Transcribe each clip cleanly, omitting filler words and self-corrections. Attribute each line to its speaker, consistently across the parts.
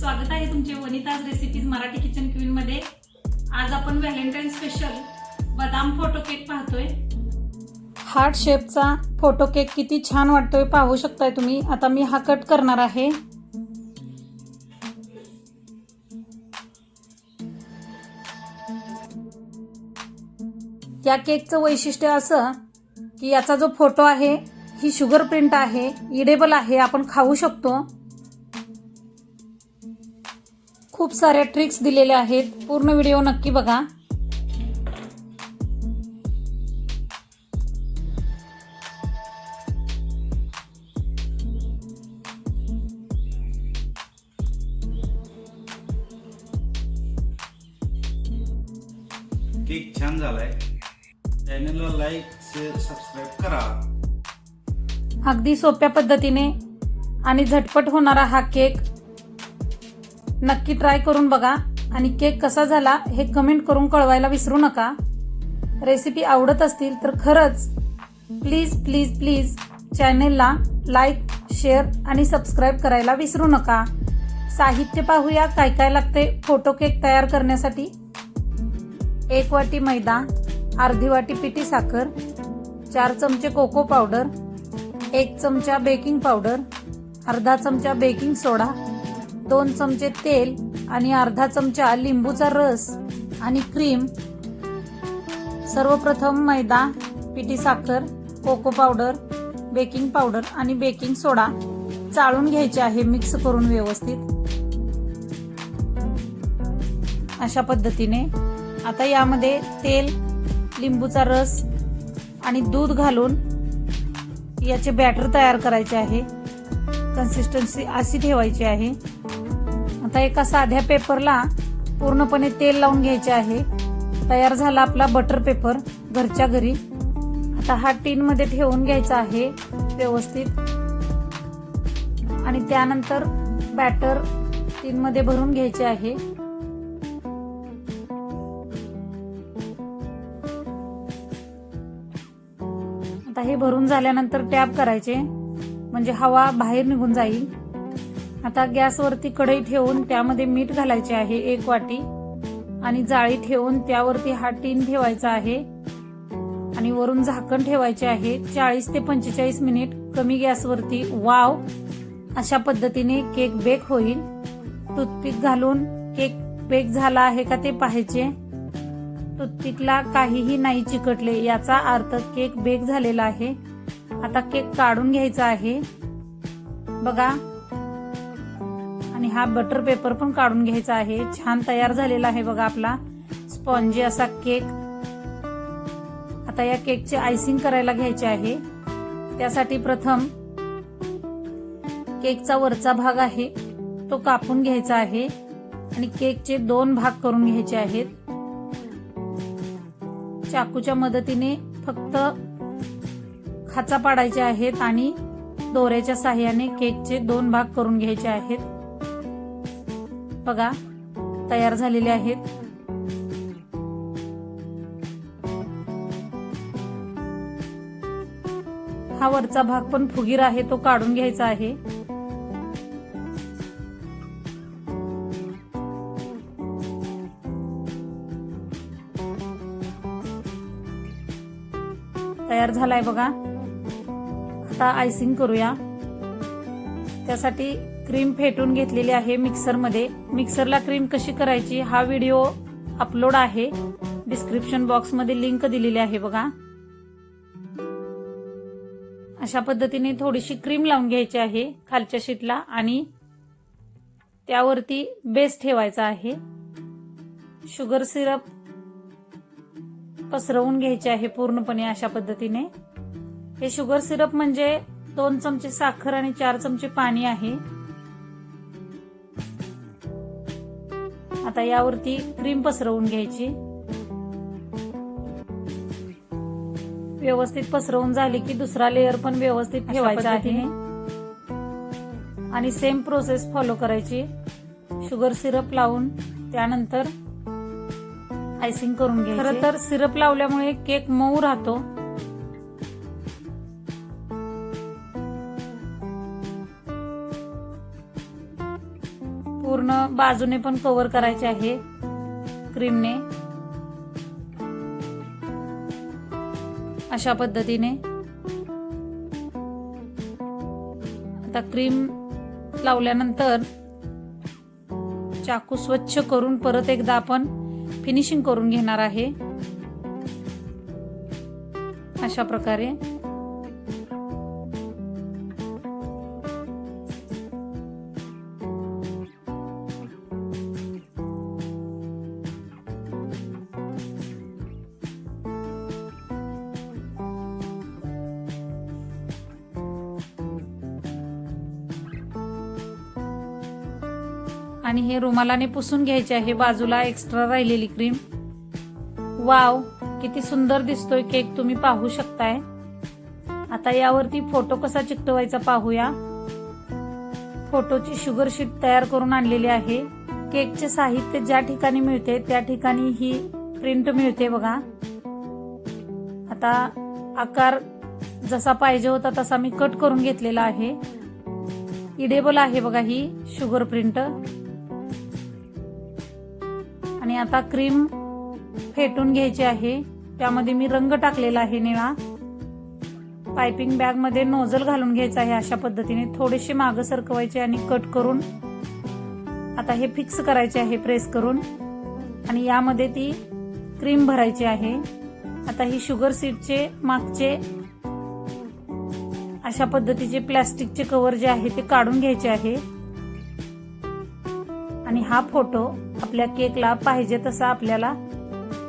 Speaker 1: स्वागत आहे तुमचे Vanita's recipes Marathi kitchen queen मध्ये। आज आपण व्हॅलेंटाईन स्पेशल बदाम फोटो केक पाहतोय।
Speaker 2: हार्ट शेपचा फोटो केक किती छान वाटतोय पाहू शकताय तुम्ही। आता मी हा कट करणार आहे। या केकचं वैशिष्ट्य असं की याचा जो फोटो आहे ही शुगर प्रिंट आहे, इडेबल आहे, आपण खाऊ शकतो। खूप सारे ट्रिक्स दिलेले आहेत, पूर्ण व्हिडिओ नक्की बघा।
Speaker 3: केक छान झालाय, चॅनलला लाईक शेअर सबस्क्राइब करा।
Speaker 2: अगदी सोप्या पद्धतीने आणि झटपट होणारा हा केक नक्की ट्राय करून बघा आणि केक कसा झाला हे कमेंट करून कळवायला विसरू नका। रेसिपी आवडत असतील तर खरंच प्लीज प्लीज प्लीज चॅनेलला लाईक शेअर आणि सबस्क्राइब करायला विसरू नका। साहित्य पाहूया काय काय लागते फोटो केक तयार करण्यासाठी। 1 वाटी मैदा, अर्धी वाटी पिठी साखर, 4 चमचे कोको पावडर, 1 चमचा बेकिंग पावडर, अर्धा चमचा बेकिंग सोडा, 2 चमचे तेल आणि अर्धा चमचा लिंबूचा रस आणि क्रीम। सर्वप्रथम मैदा, पिठी साखर, कोको पावडर, बेकिंग पावडर आणि बेकिंग सोडा चाळून घ्यायचे आहे मिक्स करून व्यवस्थित अशा पद्धतीने। आता यामध्ये तेल, लिंबूचा रस आणि दूध घालून याचे बॅटर तयार करायचे आहे। कन्सिस्टन्सी अशी ठेवायची आहे। आता एका साध्या पेपरला पूर्णपणे तेल लावून घ्यायचे आहे। तयार झाला आपला बटर पेपर घरच्या घरी। आता हा टीन मध्ये ठेवून घ्यायचा आहे व्यवस्थित आणि त्यानंतर बॅटर टीन मध्ये भरून घ्यायचे आहे। आता हे भरून झाल्यानंतर टॅप करायचे म्हणजे हवा बाहेर निघून जाईल। आता गॅसवरती कढई ठेवून त्यामध्ये मीठ घालायचे आहे 1 वाटी आणि जाळी ठेवून त्यावरती हा टीन ठेवायचा आहे आणि वरून झाकण ठेवायचे आहे 40 ते 45 मिनिट कमी गॅसवरती। वाव, अशा पद्धतीने केक बेक होईल। टूथपिक घालून केक बेक झाला आहे का ते पाहायचे। टूथपिकला काहीही नाही चिकटले याचा अर्थ केक बेक झालेला आहे। आता केक काढून घ्यायचा आहे बघा आणि हा बटर पेपर पण काढून घ्यायचा आहे। छान तयार झालेला आहे बघा आपला स्पॉन्जी असा केक। आता या केकचे आयसिंग करायला घ्यायचे आहे। त्यासाठी प्रथम केकचा वरचा भाग आहे तो कापून घ्यायचा आहे आणि केकचे 2 भाग करून घ्यायचे आहेत। चाकूच्या मदतीने फक्त खाचा पाडायचे आहेत आणि दोऱ्याच्या साहाय्याने केकचे 2 भाग करून घ्यायचे आहेत। बघा तयार झालेले आहेत। हा वरचा भाग पण फुगीर आहे तो काढून घ्यायचा आहे। तयार झालाय बघा। आता आयसिंग करूया। त्यासाठी क्रीम फेटून घेतलेली आहे मिक्सर मध्ये। मिक्सरला क्रीम कशी करायची हा व्हिडिओ अपलोड आहे, डिस्क्रिप्शन बॉक्स मध्ये लिंक दिलेली आहे बघा। अशा पद्धतीने थोडीशी क्रीम लावून घ्यायची आहे खालच्या शीटला आणि त्यावरती बेस ठेवायचा आहे। शुगर सिरप पसरवून घ्यायचे आहे पूर्णपणे अशा पद्धतीने। हे शुगर सिरप म्हणजे 2 चमचे साखर आणि 4 चमचे पाणी आहे। आता यावरती क्रीम पसरवून घ्यायची। व्यवस्थित पसरवून झाली की दुसरा लेयर पण व्यवस्थित ठेवायचा आहे आणि सेम प्रोसेस फॉलो करायची। शुगर सिरप लावून त्यानंतर आयसिंग करून घ्यायचे। खरं तर सिरप लावल्यामुळे केक मऊ राहतो। पूर्ण बाजूने पण कव्हर करायचे आहे क्रीमने, अशा पद्धतीने. आता क्रीम लावल्यानंतर चाकू स्वच्छ करून परत एकदा आपण फिनिशिंग करून घेणार आहे, अशा प्रकारे. आणि हे रुमालाने पुसून घ्यायचे आहे बाजूला एक्स्ट्रा राहिलेली क्रीम. वाव, किती सुंदर दिसतोय केक, तुम्ही पाहू शकताय. आता यावरती फोटो कसा चिकटवायचा पाहूया. फोटोची शुगर शीट तयार करून आणलेली आहे. केकचे साहित्य ज्या ठिकाणी मिळते त्या ठिकाणी ही प्रिंट मिळते बघा. आता आकार जसा पाहिजे होता तसा मी कट करून घेतलेला आहे. इडेबल आहे बघा ही शुगर प्रिंट. आणि आता क्रीम फेटून घ्यायची आहे. त्यामध्ये मी रंग टाकलेला आहे निळा. पायपिंग बॅग मध्ये नोझल घालून घ्यायचा आहे अशा पद्धतीने. थोडेसे मागं सरकवायचे आणि कट करून आता हे फिक्स करायचे आहे प्रेस करून. आणि यामध्ये ती क्रीम भरायची आहे. आता ही शुगर सीडचे मागचे अशा पद्धतीचे प्लास्टिकचे कव्हर जे आहे ते काढून घ्यायचे आहे. आणि हा फोटो आपल्या केकला पाहिजे तसा आपल्याला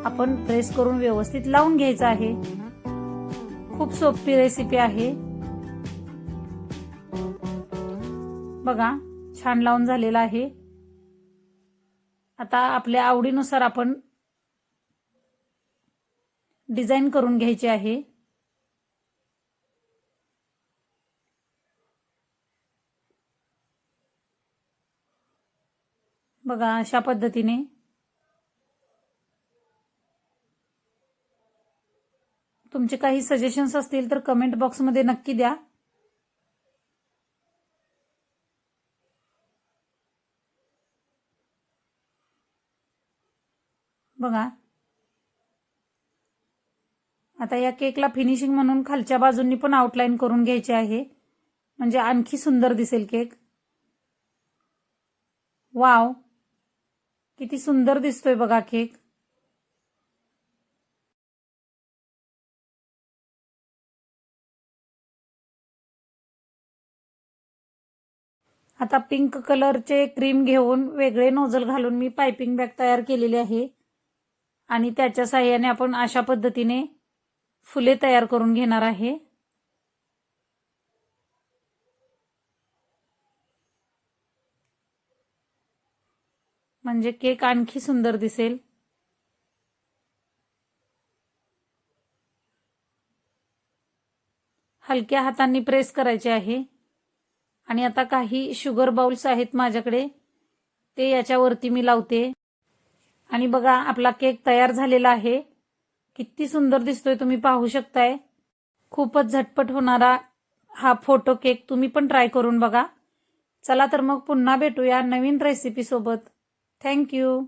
Speaker 2: आपण प्रेस करून व्यवस्थित लावून घ्यायचा आहे. खूप सोपी रेसिपी आहे बघा. छान लावून झालेला आहे. आता आपल्या आवडीनुसार आपण डिझाईन करून घ्यायची आहे. बघा अशा पद्धतीने. तुमचे काही सजेशन्स असतील तर कमेंट बॉक्समध्ये नक्की द्या. बघा आता या केकला फिनिशिंग म्हणून खालच्या बाजूंनी पण आउटलाईन करून घ्यायची आहे, म्हणजे आणखी सुंदर दिसेल केक. वाव, किती सुंदर दिसतोय बघा केक. आता पिंक कलरचे क्रीम घेऊन वेगळे नोझल घालून मी पायपिंग बॅग तयार केलेली आहे. आणि त्याच्या साहाय्याने आपण अशा पद्धतीने फुले तयार करून घेणार आहे. म्हणजे केक आणखी सुंदर दिसेल. हलक्या हातांनी प्रेस करायचे आहे. आणि आता काही शुगर बाउल्स आहेत माझ्याकडे, ते याच्यावरती मी लावते. आणि बघा आपला केक तयार झालेला आहे. किती सुंदर दिसतोय तुम्ही पाहू शकताय. खूपच झटपट होणारा हा फोटो केक तुम्ही पण ट्राय करून बघा. चला तर मग पुन्हा भेटूया नवीन रेसिपी सोबत. थँक्यू.